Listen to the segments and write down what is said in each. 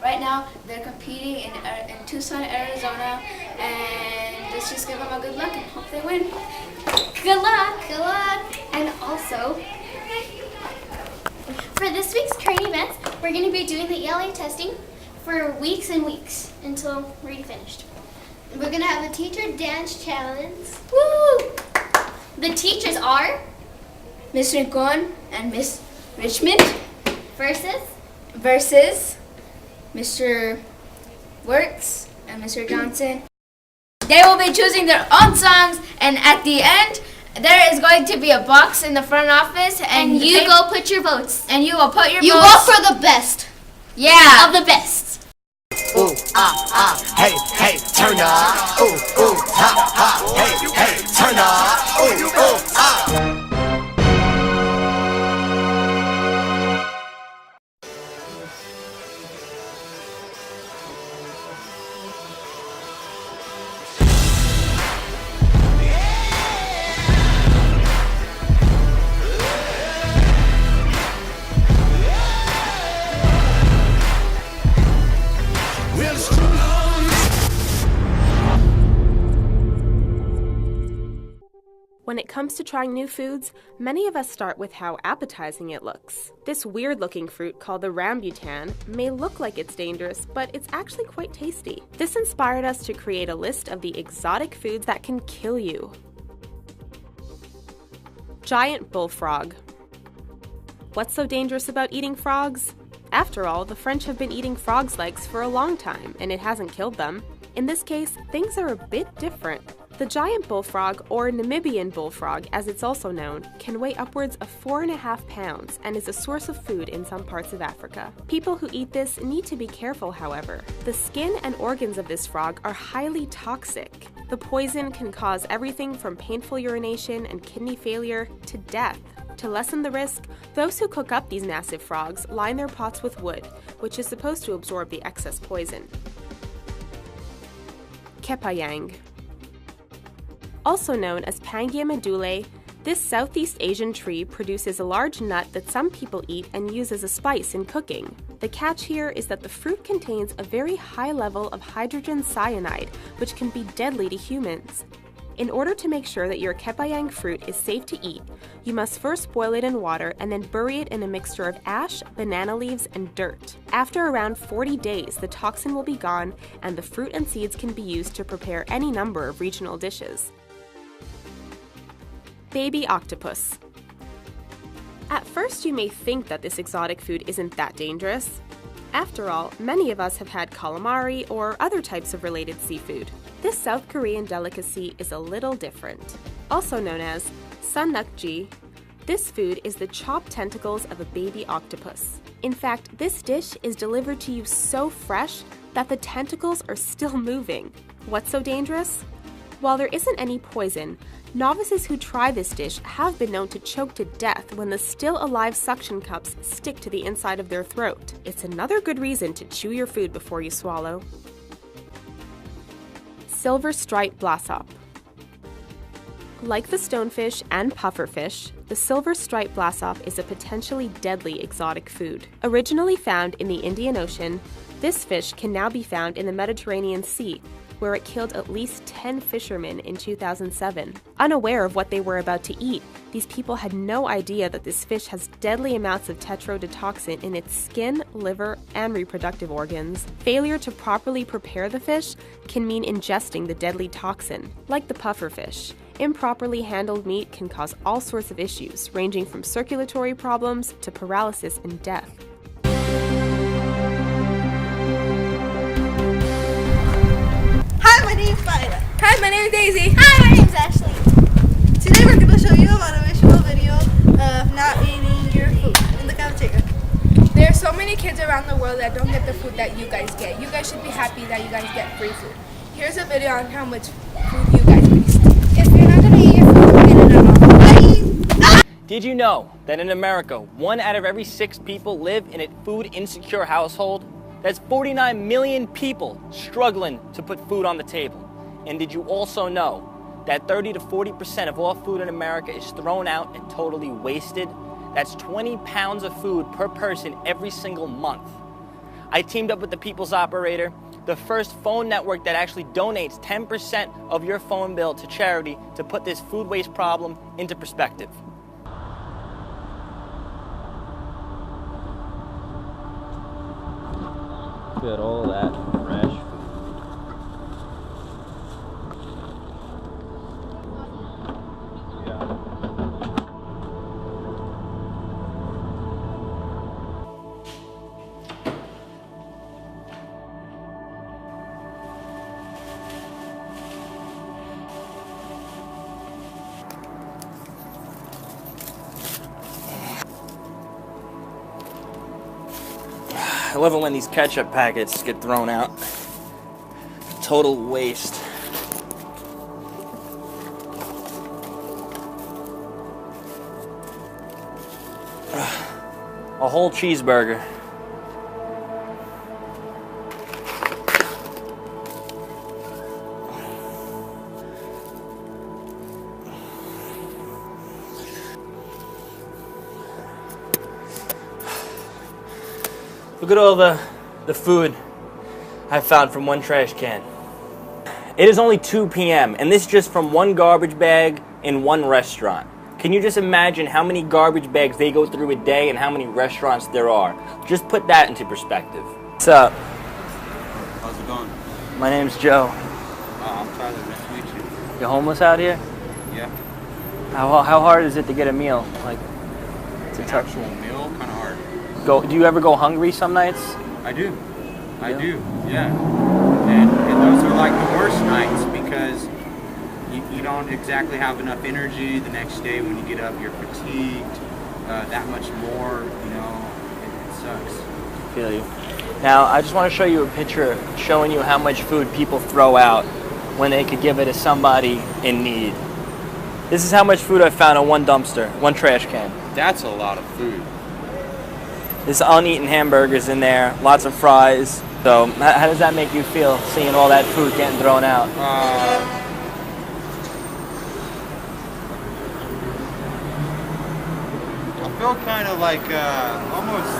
Right now, they're competing in Tucson, Arizona, and let's just give them a good luck and hope they win. Good luck! Good luck! And also, for this week's current events, we're going to be doing the ELA testing for weeks and weeks until we're finished. We're going to have a teacher dance challenge. Woo! The teachers are Miss Rincon and Miss Richmond versus Mr. Works and Mr. Johnson. They will be choosing their own songs, and at the end, there is going to be a box in the front office, and you go put your votes. And you will put your votes. You vote for the best. Yeah. Of the best. Ooh, hey, hey, turn up. Ooh, hey, hey, turn up. Ooh, When it comes to trying new foods, many of us start with how appetizing it looks. This weird-looking fruit called the rambutan may look like it's dangerous, but it's actually quite tasty. This inspired us to create a list of the exotic foods that can kill you. Giant bullfrog. What's so dangerous about eating frogs? After all, the French have been eating frogs' legs for a long time, and it hasn't killed them. In this case, things are a bit different. The giant bullfrog, or Namibian bullfrog as it's also known, can weigh upwards of 4.5 pounds and is a source of food in some parts of Africa. People who eat this need to be careful, however. The skin and organs of this frog are highly toxic. The poison can cause everything from painful urination and kidney failure to death. To lessen the risk, those who cook up these massive frogs line their pots with wood, which is supposed to absorb the excess poison. Kepayang. Also known as Pangia medulae, this Southeast Asian tree produces a large nut that some people eat and use as a spice in cooking. The catch here is that the fruit contains a very high level of hydrogen cyanide, which can be deadly to humans. In order to make sure that your kepayang fruit is safe to eat, you must first boil it in water and then bury it in a mixture of ash, banana leaves, and dirt. After around 40 days, the toxin will be gone and the fruit and seeds can be used to prepare any number of regional dishes. Baby octopus. At first, you may think that this exotic food isn't that dangerous. After all, many of us have had calamari or other types of related seafood. This South Korean delicacy is a little different. Also known as sanukji, this food is the chopped tentacles of a baby octopus. In fact, this dish is delivered to you so fresh that the tentacles are still moving. What's so dangerous? While there isn't any poison, novices who try this dish have been known to choke to death when the still-alive suction cups stick to the inside of their throat. It's another good reason to chew your food before you swallow. Silver striped blassop. Like the stonefish and pufferfish, the silver striped blassop is a potentially deadly exotic food. Originally found in the Indian Ocean, this fish can now be found in the Mediterranean Sea, where it killed at least 10 fishermen in 2007. Unaware of what they were about to eat, these people had no idea that this fish has deadly amounts of tetrodotoxin in its skin, liver, and reproductive organs. Failure to properly prepare the fish can mean ingesting the deadly toxin. Like the pufferfish, improperly handled meat can cause all sorts of issues, ranging from circulatory problems to paralysis and death. Hi, my name's Vida. Hi, my name is Daisy. Hi, my name's Ashley. Today we're going to show you a motivational video of not eating your food in the cafeteria. There are so many kids around the world that don't get the food that you guys get. You guys should be happy that you guys get free food. Here's a video on how much food you guys waste. If you're not going to eat your food, get it off. Did you know that in America, 1 out of every 6 people live in a food insecure household? That's 49 million people struggling to put food on the table. And did you also know that 30 to 40% of all food in America is thrown out and totally wasted? That's 20 pounds of food per person every single month. I teamed up with the People's Operator, the first phone network that actually donates 10% of your phone bill to charity to put this food waste problem into perspective. Look at all that fresh food. I love it when these ketchup packets get thrown out. Total waste. A whole cheeseburger. Look at all the food I found from one trash can. It is only 2 p.m. and this is just from one garbage bag in one restaurant. Can you just imagine how many garbage bags they go through a day and how many restaurants there are? Just put that into perspective. What's up? How's it going? My name's Joe. I'm Tyler, nice to meet you. You homeless out here? Yeah. How hard is it to get a meal? Like, it's a tough Actual meal, kind of hard. Do you ever go hungry some nights? I do. I do, yeah. And those are like the worst nights because you don't exactly have enough energy the next day. When you get up, you're fatigued that much more, you know, it sucks. I feel you. Now, I just want to show you a picture showing you how much food people throw out when they could give it to somebody in need. This is how much food I found on one dumpster, one trash can. That's a lot of food. There's uneaten hamburgers in there, lots of fries. So, how does that make you feel, seeing all that food getting thrown out? I feel kind of like almost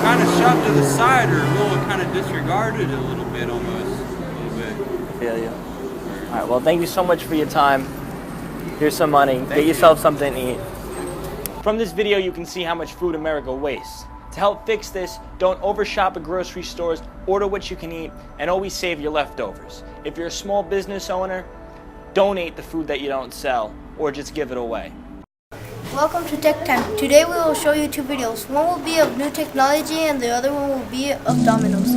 kind of shoved to the side or a little kind of disregarded a little bit almost. A little bit. I feel you. All right, well, thank you so much for your time. Here's some money. Get yourself something to eat. From this video, you can see how much food America wastes. To help fix this, don't overshop at grocery stores, order what you can eat, and always save your leftovers. If you're a small business owner, donate the food that you don't sell, or just give it away. Welcome to Tech Time. Today we will show you 2 videos. One will be of new technology and the other one will be of Dominos.